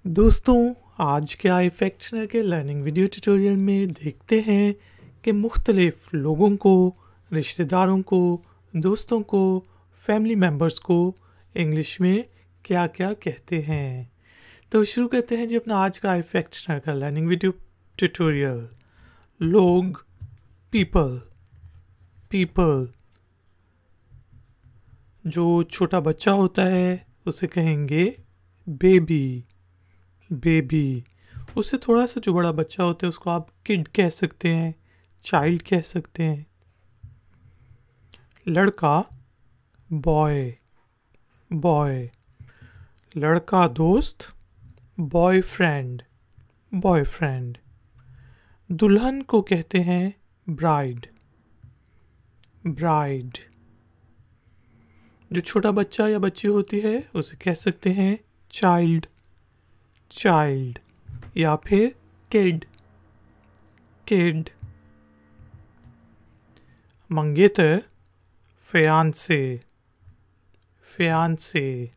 दोस्तों, आज के आई फैक्शनर के लर्निंग वीडियो ट्यूटोरियल में देखते हैं कि मुख्तलिफ लोगों को, रिश्तेदारों को, दोस्तों को, फैमिली मेम्बर्स को इंग्लिश में क्या क्या कहते हैं। तो शुरू करते हैं जी अपना आज का आई फैक्शनर का लर्निंग वीडियो ट्यूटोरियल। लोग, पीपल। पीपल, जो छोटा बच्चा होता है उसे कहेंगे बेबी। बेबी, उससे थोड़ा सा जो बड़ा बच्चा होता है उसको आप किड कह सकते हैं, चाइल्ड कह सकते हैं। लड़का, बॉय। बॉय, लड़का दोस्त, बॉयफ्रेंड। बॉयफ्रेंड, दुल्हन को कहते हैं ब्राइड। ब्राइड, जो छोटा बच्चा या बच्ची होती है उसे कह सकते हैं चाइल्ड। चाइल्ड या फिर किड। किड, मंगेतर, फियांसे। फियांसे,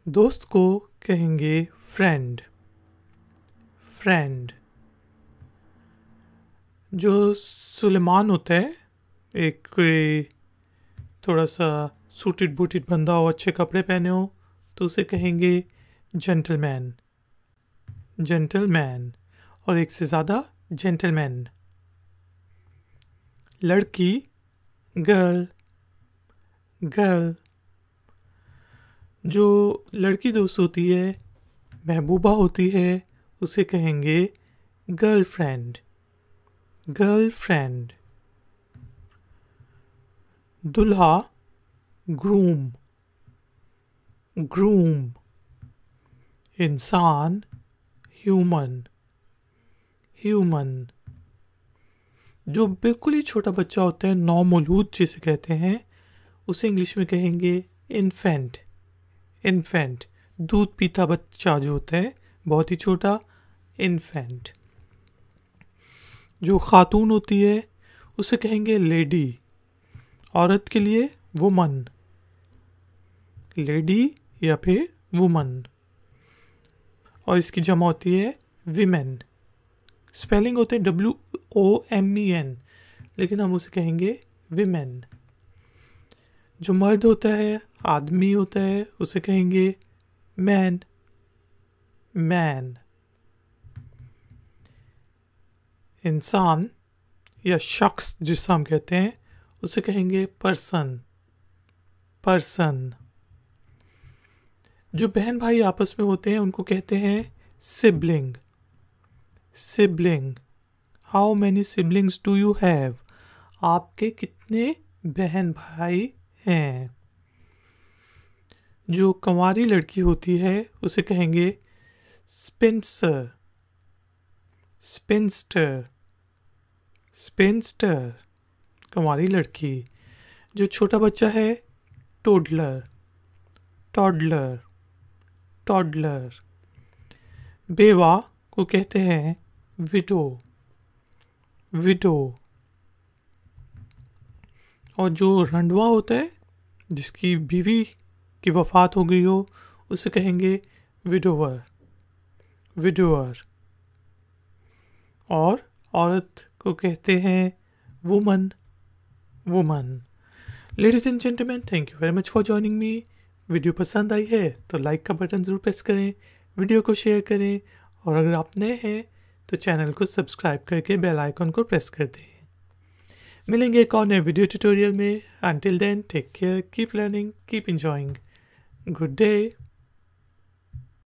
दोस्त को कहेंगे फ्रेंड। फ्रेंड, जो सुलेमान होता है, एक कोई थोड़ा सा सूटेड बूटेड बंदा हो, अच्छे कपड़े पहने हो, तो उसे कहेंगे जेंटलमैन। जेंटलमैन, और एक से ज़्यादा जेंटलमैन। लड़की, गर्ल। गर्ल, जो लड़की दोस्त होती है, महबूबा होती है, उसे कहेंगे गर्लफ्रेंड। गर्लफ्रेंड, दुल्हा, ग्रूम। ग्रूम, इंसान, ह्यूमन। ह्यूमन, जो बिल्कुल ही छोटा बच्चा होता है, नौमौलूद जिसे कहते हैं, उसे इंग्लिश में कहेंगे इन्फेंट। इन्फेंट, दूध पीता बच्चा जो होता है, बहुत ही छोटा, इन्फेंट। जो खातून होती है उसे कहेंगे लेडी। औरत के लिए वुमन। लेडी या फिर वुमन, और इसकी जमा होती है विमेन। स्पेलिंग होते हैं WOMEN, लेकिन हम उसे कहेंगे विमेन। जो मर्द होता है, आदमी होता है, उसे कहेंगे मैन। मैन, इंसान या शख्स जिसे हम कहते हैं उसे कहेंगे पर्सन। पर्सन, जो बहन भाई आपस में होते हैं उनको कहते हैं sibling. Sibling, how many siblings do you have, आपके कितने बहन भाई हैं। जो कंवारी लड़की होती है उसे कहेंगे स्पिंसर। स्पिंस्टर। स्पिंस्टर, कंवारी लड़की। जो छोटा बच्चा है, टोडलर। टॉडलर। टॉडलर, बेवा को कहते हैं विडो। विडो, और जो रंडवा होता है, जिसकी बीवी की वफात हो गई हो, उसे कहेंगे विडोवर। विडोवर, और औरत को कहते हैं woman. Woman. Ladies and gentleman, thank you very much for joining me. Video पसंद आई है तो लाइक का बटन ज़रूर प्रेस करें, वीडियो को शेयर करें, और अगर आप नए हैं तो चैनल को सब्सक्राइब करके बेल आइकन को प्रेस कर दें। मिलेंगे एक और नए वीडियो ट्यूटोरियल में। Until then, take care, keep learning, keep enjoying. Good day.